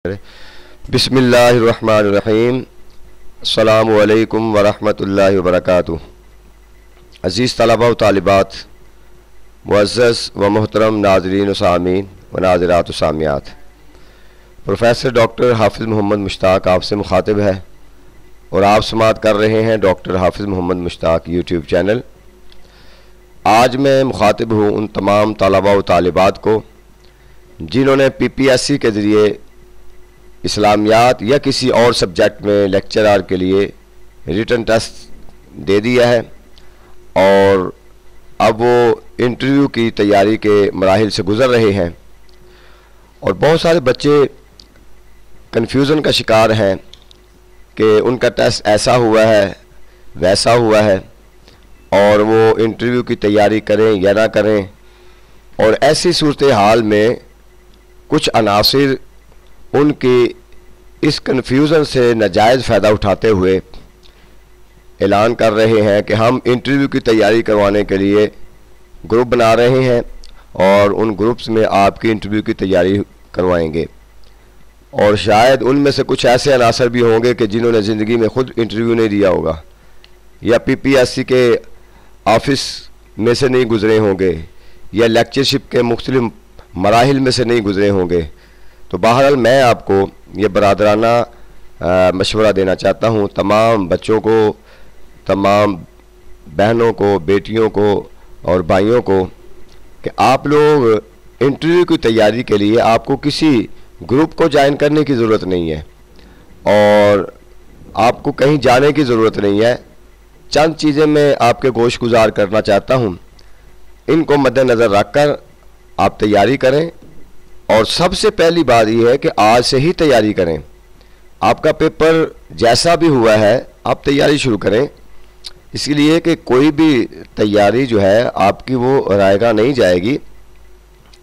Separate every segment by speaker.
Speaker 1: बिस्मिल्लाहिर्रहमानिर्रहीम। अस्सलामु अलैकुम वरहमतुल्लाहि वबरकातुहू। अज़ीज़ तलबा व तालिबात, मुअज़्ज़ज़ व मोहतरम नाज़रीन व सामीन व नाज़िरात व सामियात, प्रोफेसर डॉक्टर हाफिज़ मोहम्मद मुश्ताक आपसे मुखातिब है और आप समाअत कर रहे हैं डॉक्टर हाफिज़ मोहम्मद मुश्ताक यूट्यूब चैनल। आज मैं मुखातिब हूँ उन तमाम तलबा व तालिबात को जिन्होंने PPSC के ज़रिए इस्लामियात या किसी और सब्जेक्ट में लेक्चरर के लिए रिटन टेस्ट दे दिया है और अब वो इंटरव्यू की तैयारी के मराहिल से गुज़र रहे हैं। और बहुत सारे बच्चे कन्फ्यूज़न का शिकार हैं कि उनका टेस्ट ऐसा हुआ है वैसा हुआ है और वो इंटरव्यू की तैयारी करें या ना करें। और ऐसी सूरत हाल में कुछ अनासिर उनकी इस कन्फ्यूज़न से नाजायज़ फ़ायदा उठाते हुए ऐलान कर रहे हैं कि हम इंटरव्यू की तैयारी करवाने के लिए ग्रुप बना रहे हैं और उन ग्रुप्स में आपकी इंटरव्यू की तैयारी करवाएंगे। और शायद उनमें से कुछ ऐसे अनासर भी होंगे कि जिन्होंने ज़िंदगी में ख़ुद इंटरव्यू नहीं दिया होगा या PPSC के ऑफिस में से नहीं गुज़रे होंगे या लेक्चरशिप के मुख्तलिफ मराहिल में से नहीं गुज़रे होंगे। तो बहरहाल मैं आपको ये बरादराना मशवरा देना चाहता हूँ तमाम बच्चों को, तमाम बहनों को, बेटियों को और भाइयों को कि आप लोग इंटरव्यू की तैयारी के लिए आपको किसी ग्रुप को ज्वाइन करने की ज़रूरत नहीं है और आपको कहीं जाने की ज़रूरत नहीं है। चंद चीज़ें मैं आपके गोश गुजार करना चाहता हूँ, इनको मद्देनज़र रख कर आप तैयारी करें। और सबसे पहली बात यह है कि आज से ही तैयारी करें। आपका पेपर जैसा भी हुआ है आप तैयारी शुरू करें, इसलिए कि कोई भी तैयारी जो है आपकी वो रायगा नहीं जाएगी,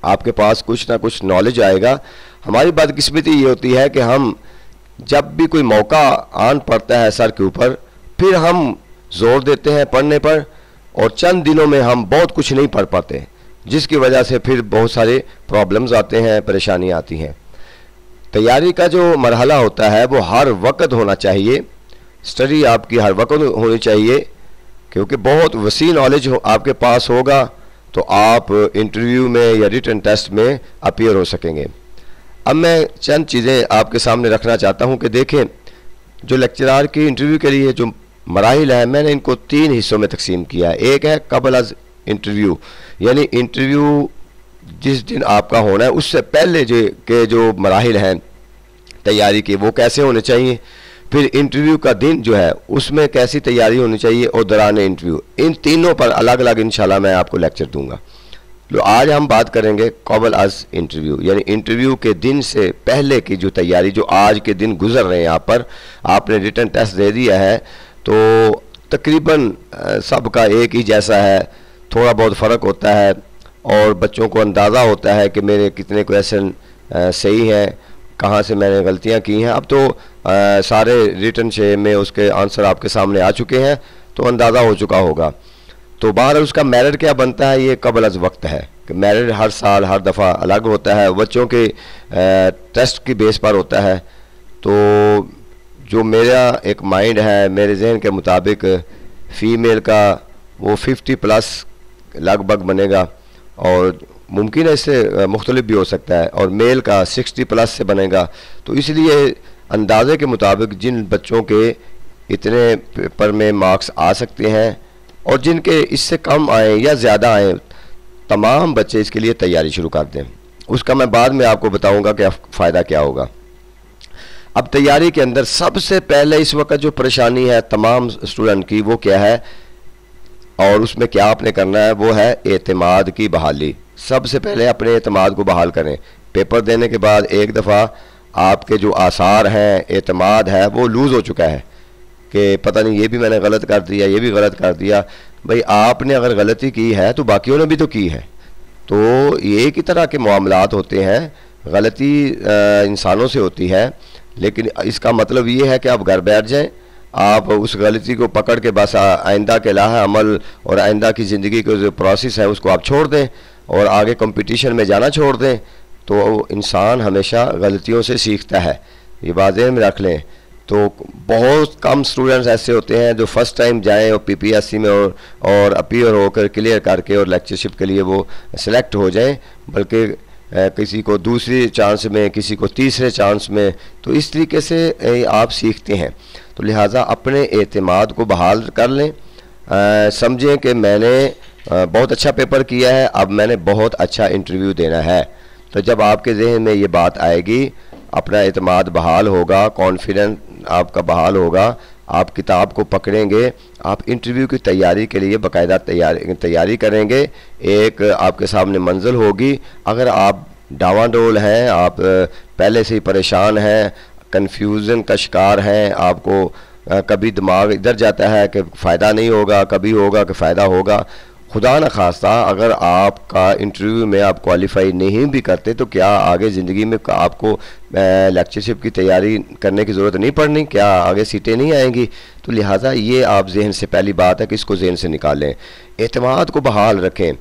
Speaker 1: आपके पास कुछ ना कुछ नॉलेज आएगा। हमारी बदकिस्मती ये होती है कि हम जब भी कोई मौका आन पड़ता है सर के ऊपर, फिर हम जोर देते हैं पढ़ने पर और चंद दिनों में हम बहुत कुछ नहीं पढ़ पाते, जिसकी वजह से फिर बहुत सारे प्रॉब्लम्स आते हैं, परेशानियाँ आती हैं। तैयारी का जो मरहला होता है वो हर वक्त होना चाहिए, स्टडी आपकी हर वक्त होनी चाहिए, क्योंकि बहुत वसी नॉलेज आपके पास होगा तो आप इंटरव्यू में या रिटन टेस्ट में अपीयर हो सकेंगे। अब मैं चंद चीज़ें आपके सामने रखना चाहता हूं कि देखें, जो लेक्चरर की इंटरव्यू के लिए जो मराहिल है मैंने इनको 3 हिस्सों में तकसीम किया है। एक है कबल अज़ इंटरव्यू, यानी इंटरव्यू जिस दिन आपका होना है उससे पहले जो मराहिल हैं तैयारी के वो कैसे होने चाहिए, फिर इंटरव्यू का दिन जो है उसमें कैसी तैयारी होनी चाहिए और दौरान इंटरव्यू, इन तीनों पर अलग अलग इंशाल्लाह मैं आपको लेक्चर दूंगा। तो आज हम बात करेंगे कबल अज़ इंटरव्यू, यानी इंटरव्यू के दिन से पहले की जो तैयारी, जो आज के दिन गुजर रहे हैं यहाँ पर आपने रिटन टेस्ट दे दिया है तो तकरीबन सबका एक ही जैसा है, थोड़ा बहुत फ़र्क होता है और बच्चों को अंदाज़ा होता है कि मेरे कितने क्वेश्चन सही हैं, कहाँ से मैंने गलतियाँ की हैं। अब तो सारे रिटन से में उसके आंसर आपके सामने आ चुके हैं तो अंदाज़ा हो चुका होगा। तो बाहर उसका मेरिट क्या बनता है, ये कबल अज़ वक्त है कि मेरिट हर साल हर दफ़ा अलग होता है, बच्चों के टेस्ट की बेस पर होता है। तो जो मेरा एक माइंड है, मेरे जहन के मुताबिक फ़ीमेल का वो 50+ लगभग बनेगा और मुमकिन है इससे मुख्तलिफ भी हो सकता है, और मेल का 60+ से बनेगा। तो इसलिए अंदाज़े के मुताबिक जिन बच्चों के इतने पेपर में मार्क्स आ सकते हैं और जिनके इससे कम आए या ज़्यादा आए, तमाम बच्चे इसके लिए तैयारी शुरू कर दें। उसका मैं बाद में आपको बताऊंगा कि फ़ायदा क्या होगा। अब तैयारी के अंदर सबसे पहले इस वक्त जो परेशानी है तमाम स्टूडेंट की वो क्या है और उसमें क्या आपने करना है, वो है एतमाद की बहाली। सबसे पहले अपने एतमाद को बहाल करें। पेपर देने के बाद एक दफ़ा आपके जो आसार हैं, एतमाद है, वो लूज़ हो चुका है कि पता नहीं ये भी मैंने गलत कर दिया, ये भी गलत कर दिया। भाई आपने अगर गलती की है तो बाकियों ने भी तो की है। तो एक ही तरह के मामलात होते हैं, गलती इंसानों से होती है, लेकिन इसका मतलब ये है कि आप घर बैठ जाएं, आप उस गलती को पकड़ के बस आइंदा के लाहा अमल और आइंदा की ज़िंदगी का जो प्रोसेस है उसको आप छोड़ दें और आगे कंपटीशन में जाना छोड़ दें। तो इंसान हमेशा गलतियों से सीखता है, ये बात ध्यान में रख लें। तो बहुत कम स्टूडेंट्स ऐसे होते हैं जो फर्स्ट टाइम जाएं और पीपीएससी में और अपीयर होकर क्लियर करके और लेक्चरशिप के लिए वो सिलेक्ट हो जाएं, बल्कि किसी को दूसरी चांस में, किसी को तीसरे चांस में। तो इस तरीके से आप सीखते हैं। तो लिहाजा अपने एतमाद को बहाल कर लें। समझें कि मैंने बहुत अच्छा पेपर किया है, अब मैंने बहुत अच्छा इंटरव्यू देना है। तो जब आपके जहन में ये बात आएगी, अपना एतमाद बहाल होगा, कॉन्फिडेंस आपका बहाल होगा, आप किताब को पकड़ेंगे, आप इंटरव्यू की तैयारी के लिए बाकायदा तैयारी करेंगे। एक आपके सामने मंजिल होगी। अगर आप डावाडोल हैं, आप पहले से ही परेशान हैं, कन्फ्यूज़न का शिकार हैं, आपको कभी दिमाग इधर जाता है कि फ़ायदा नहीं होगा, कभी होगा कि फ़ायदा होगा, खुदा न खास्ता अगर आपका इंटरव्यू में आप क्वालिफाई नहीं भी करते तो क्या आगे ज़िंदगी में आपको लेक्चरशिप की तैयारी करने की ज़रूरत नहीं पड़नी? क्या आगे सीटें नहीं आएंगी? तो लिहाजा ये आप जहन से, पहली बात है कि इसको जहन से निकालें, एतमाद को बहाल रखें।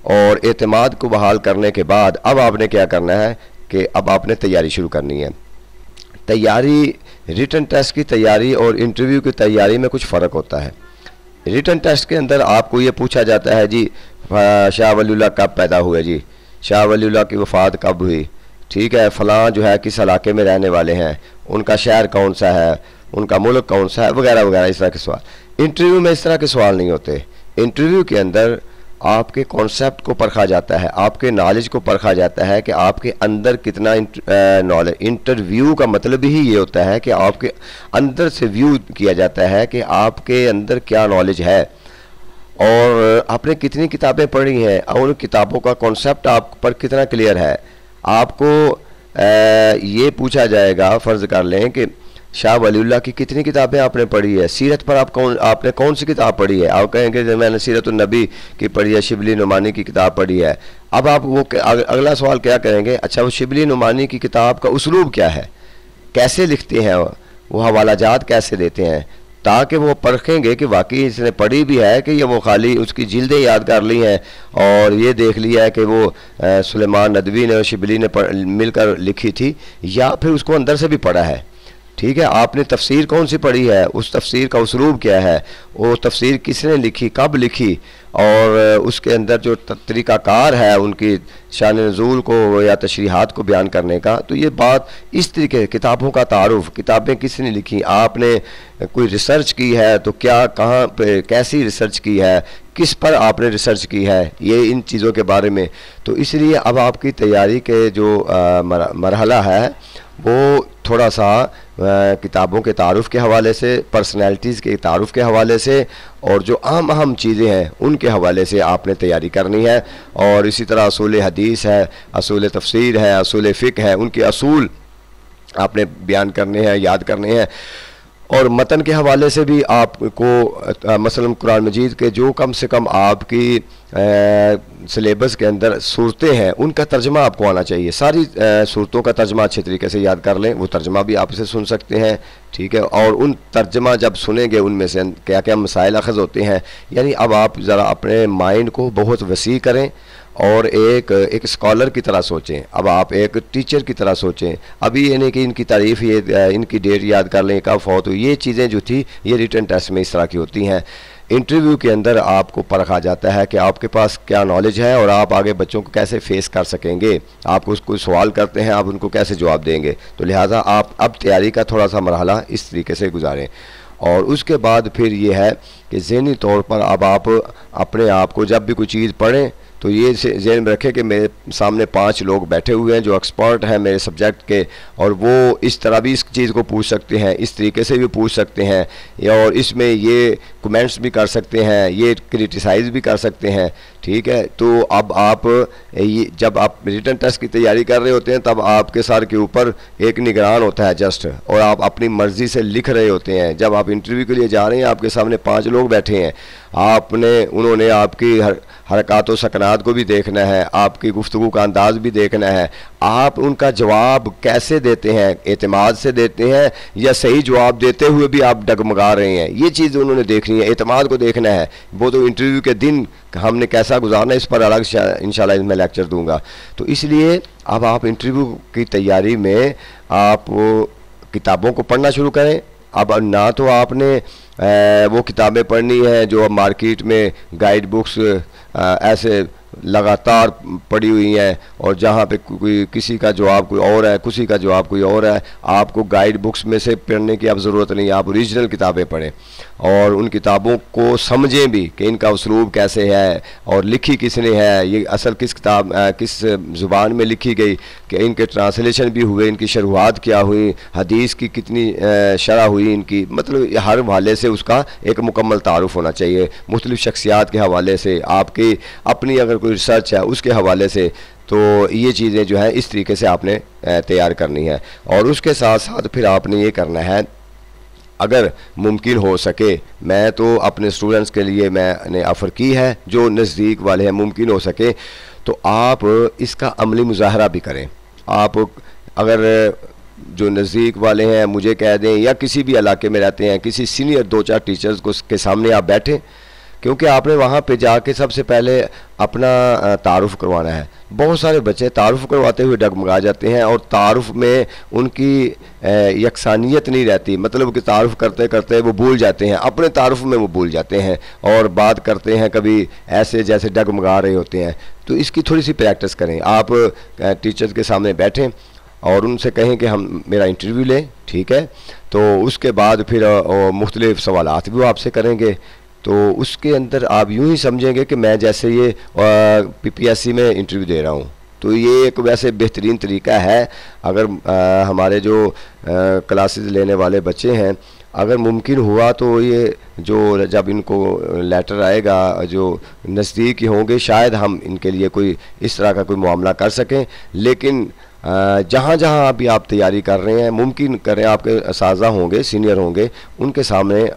Speaker 1: और एतमाद को बहाल करने के बाद अब आपने क्या करना है कि अब आपने तैयारी शुरू करनी है। तैयारी, रिटन टेस्ट की तैयारी और इंटरव्यू की तैयारी में कुछ फ़र्क होता है। रिटन टेस्ट के अंदर आपको ये पूछा जाता है जी शाह वलीउल्लाह कब पैदा हुए, जी शाह वलीउल्लाह की वफ़ात कब हुई, ठीक है, फ़लाँ जो है किस इलाके में रहने वाले हैं, उनका शहर कौन सा है, उनका मुल्क कौन सा है, वगैरह वगैरह, इस तरह के सवाल। इंटरव्यू में इस तरह के सवाल नहीं होते। इंटरव्यू के अंदर आपके कॉन्सेप्ट को परखा जाता है, आपके नॉलेज को परखा जाता है कि आपके अंदर कितना नॉलेज। इंटरव्यू का मतलब ही ये होता है कि आपके अंदर से व्यू किया जाता है कि आपके अंदर क्या नॉलेज है और आपने कितनी किताबें पढ़ी हैं और उन किताबों का कॉन्सेप्ट आप पर कितना क्लियर है। आपको ये पूछा जाएगा, फ़र्ज़ कर लें कि शाह वलीउल्लाह की कितनी किताबें आपने पढ़ी है, सीरत पर आपने कौन सी किताब पढ़ी है? आप कहेंगे जब मैंने सीरतुन नबी की पढ़ी है, शिबली नुमानी की किताब पढ़ी है। अब आप वो अगला सवाल क्या करेंगे, अच्छा वो शिबली नुमानी की किताब का उसलूब क्या है, कैसे लिखते हैं वो हवालाजात कैसे देते हैं, ताकि वो परखेंगे कि वाकई इसने पढ़ी भी है कि ये वो खाली उसकी जिल्दें याद कर ली हैं और ये देख लिया है कि वो सुलेमान नदवी ने और शिबली ने मिलकर लिखी थी, या फिर उसको अंदर से भी पढ़ा है। ठीक है, आपने तफसीर कौन सी पढ़ी है, उस तफसीर का उसलूब क्या है, वो तफसीर किसने लिखी, कब लिखी, और उसके अंदर जो तरीक़ाकार है उनकी शान नज़ूल को या तशरीहात को बयान करने का। तो ये बात इस तरीके, किताबों का तारुफ, किताबें किसने लिखी, आपने कोई रिसर्च की है तो क्या, कहाँ पे, कैसी रिसर्च की है, किस पर आपने रिसर्च की है, ये इन चीज़ों के बारे में। तो इसलिए अब आपकी तैयारी के जो मरहला है वो थोड़ा सा किताबों के तारुफ के हवाले से, पर्सनैलिटीज़ के तारुफ के हवाले से और जो अहम चीज़ें हैं उनके हवाले से आपने तैयारी करनी है। और इसी तरह असूल हदीस है, असूल तफसीर है, असूल फ़िक़्ह है, उनके असूल आपने बयान करने हैं, याद करने हैं। और मतन के हवाले से भी आपको मसलन कुरान मजीद के जो कम से कम आपकी सिलेबस के अंदर सूरतें हैं उनका तर्जमा आपको आना चाहिए। सारी सूरतों का तर्जमा अच्छे तरीके से याद कर लें, वो तर्जमा भी आप इसे सुन सकते हैं, ठीक है। और उन तर्जमा जब सुनेंगे उनमें से क्या क्या मसाइल अखज़ होते हैं, यानी अब आप ज़रा अपने माइंड को बहुत वसी करें और एक स्कॉलर की तरह सोचें। अब आप एक टीचर की तरह सोचें। अभी ये नहीं कि इनकी तारीफ़, ये इनकी डेट याद कर लें, कब फौत हुई, ये चीज़ें जो थी ये रिटन टेस्ट में इस तरह की होती हैं। इंटरव्यू के अंदर आपको परखा जाता है कि आपके पास क्या नॉलेज है और आप आगे बच्चों को कैसे फेस कर सकेंगे। आपको कोई सवाल करते हैं, आप उनको कैसे जवाब देंगे। तो लिहाजा आप अब तैयारी का थोड़ा सा मरहला इस तरीके से गुजारें। और उसके बाद फिर ये है कि ज़हनी तौर पर अब आप अपने आप को जब भी कोई चीज़ पढ़ें तो ये ज़हन में रखें कि मेरे सामने 5 लोग बैठे हुए हैं जो एक्सपर्ट हैं मेरे सब्जेक्ट के, और वो इस तरह भी इस चीज़ को पूछ सकते हैं, इस तरीके से भी पूछ सकते हैं, और इसमें ये कमेंट्स भी कर सकते हैं, ये क्रिटिसाइज़ भी कर सकते हैं, ठीक है। तो अब आप ये जब आप रिटन टेस्ट की तैयारी कर रहे होते हैं तब आपके सर के ऊपर एक निगरान होता है जस्ट, और आप अपनी मर्ज़ी से लिख रहे होते हैं। जब आप इंटरव्यू के लिए जा रहे हैं आपके सामने 5 लोग बैठे हैं, उन्होंने आपकी हरकत व सकनात को भी देखना है, आपकी गुफ्तगू का अंदाज भी देखना है, आप उनका जवाब कैसे देते हैं, एतमाद से देते हैं या सही जवाब देते हुए भी आप डगमगा रहे हैं, ये चीज़ उन्होंने देखनी देखनी है, एतमाद को देखना है। वो तो इंटरव्यू के दिन हमने कैसा गुजारना है इस पर अलग इंशाल्लाह मैं लेक्चर दूंगा। तो इसलिए अब आप इंटरव्यू की तैयारी में आप वो किताबों को पढ़ना शुरू करें। अब ना तो आपने वो किताबें पढ़नी है जो अब मार्केट में गाइड बुक्स ऐसे लगातार पड़ी हुई हैं और जहाँ पे कोई किसी का जवाब कोई और है, किसी का जवाब कोई और है। आपको गाइड बुक्स में से पढ़ने की अब ज़रूरत नहीं है, आप ओरिजिनल किताबें पढ़ें और उन किताबों को समझें भी कि इनका उसलूब कैसे है और लिखी किसने है, ये असल किस किताब किस ज़ुबान में लिखी गई, कि इनके ट्रांसलेशन भी हुए, इनकी शुरुआत क्या हुई, हदीस की कितनी शरह हुई इनकी, मतलब हर हवाले से उसका एक मुकम्मल तारुफ होना चाहिए। मुख्तलिफ़ शख्सियात के हवाले से, आपकी अपनी अगर कोई रिसर्च है उसके हवाले से, तो ये चीज़ें जो है इस तरीके से आपने तैयार करनी है। और उसके साथ साथ फिर आपने ये करना है, अगर मुमकिन हो सके, मैं तो अपने स्टूडेंट्स के लिए मैंने ऑफ़र की है जो नज़दीक वाले हैं, मुमकिन हो सके तो आप इसका अमली मुज़ाहरा भी करें। आप अगर जो नज़दीक वाले हैं मुझे कह दें या किसी भी इलाके में रहते हैं, किसी सीनियर 2-4 टीचर्स को के सामने आप बैठें, क्योंकि आपने वहाँ पे जाके सबसे पहले अपना तारुफ़ करवाना है। बहुत सारे बच्चे तारुफ़ करवाते हुए डगमगा जाते हैं और तारुफ़ में उनकी यकसानियत नहीं रहती, मतलब कि तारुफ़ करते करते वो भूल जाते हैं, अपने तारुफ़ में वो भूल जाते हैं और बात करते हैं कभी ऐसे जैसे डगमगा रहे होते हैं। तो इसकी थोड़ी सी प्रैक्टिस करें। आप टीचर्स के सामने बैठें और उनसे कहें कि हम मेरा इंटरव्यू लें, ठीक है। तो उसके बाद फिर मुख्तलिफ़ सवालात भी वो आपसे करेंगे। तो उसके अंदर आप यूँ ही समझेंगे कि मैं जैसे ये PPSC में इंटरव्यू दे रहा हूँ। तो ये एक वैसे बेहतरीन तरीका है। अगर हमारे जो क्लासेस लेने वाले बच्चे हैं, अगर मुमकिन हुआ तो ये जो जब इनको लेटर आएगा जो नज़दीक होंगे, शायद हम इनके लिए कोई इस तरह का कोई मामला कर सकें। लेकिन जहाँ जहाँ अभी आप तैयारी कर रहे हैं, मुमकिन करें आपके असातिज़ा होंगे, सीनियर होंगे, उनके सामने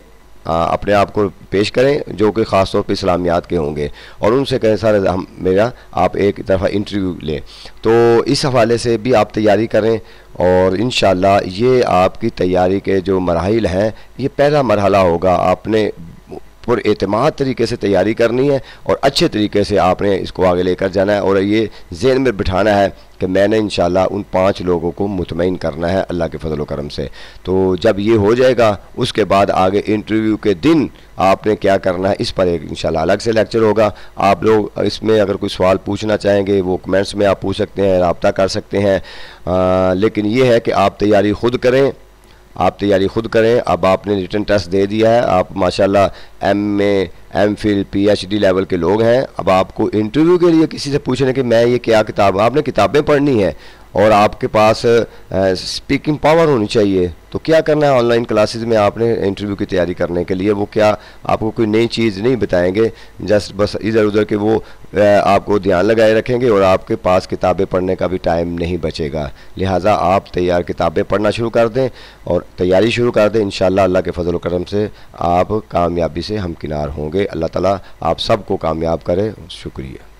Speaker 1: अपने आप को पेश करें जो कि ख़ास तौर पर इस्लामियात के होंगे और उनसे कहें सर हम मेरा आप एक दफ़ा इंटरव्यू लें। तो इस हवाले से भी आप तैयारी करें और इंशाअल्लाह ये आपकी तैयारी के जो मराहिल हैं, ये पहला मरहला होगा। आपने पुरएतमाद तरीके से तैयारी करनी है और अच्छे तरीके से आपने इसको आगे लेकर जाना है और ये ज़हन में बिठाना है कि मैंने इंशाल्लाह उन 5 लोगों को मुतमईन करना है अल्लाह के फजल व करम से। तो जब ये हो जाएगा उसके बाद आगे इंटरव्यू के दिन आपने क्या करना है इस पर एक इंशाल्लाह अलग से लेक्चर होगा। आप लोग इसमें अगर कोई सवाल पूछना चाहेंगे वो कमेंट्स में आप पूछ सकते हैं, राब्ता कर सकते हैं। लेकिन ये है कि आप तैयारी ख़ुद करें, आप तैयारी ख़ुद करें। अब आपने रिटन टेस्ट दे दिया है, आप माशाल्लाह MA MPhil PhD लेवल के लोग हैं। अब आपको इंटरव्यू के लिए किसी से पूछने कि मैं ये क्या किताब, आपने किताबें पढ़नी है और आपके पास स्पीकिंग पावर होनी चाहिए। तो क्या करना है, ऑनलाइन क्लासेस में आपने इंटरव्यू की तैयारी करने के लिए वो क्या आपको कोई नई चीज़ नहीं बताएंगे, जस्ट बस इधर उधर के वो आपको ध्यान लगाए रखेंगे और आपके पास किताबें पढ़ने का भी टाइम नहीं बचेगा। लिहाजा आप तैयार किताबें पढ़ना शुरू कर दें और तैयारी शुरू कर दें। इंशाअल्लाह अल्लाह के फजल व करम से आप कामयाबी से हमकिनार होंगे। अल्लाह ताला आप सबको कामयाब करे। शुक्रिया।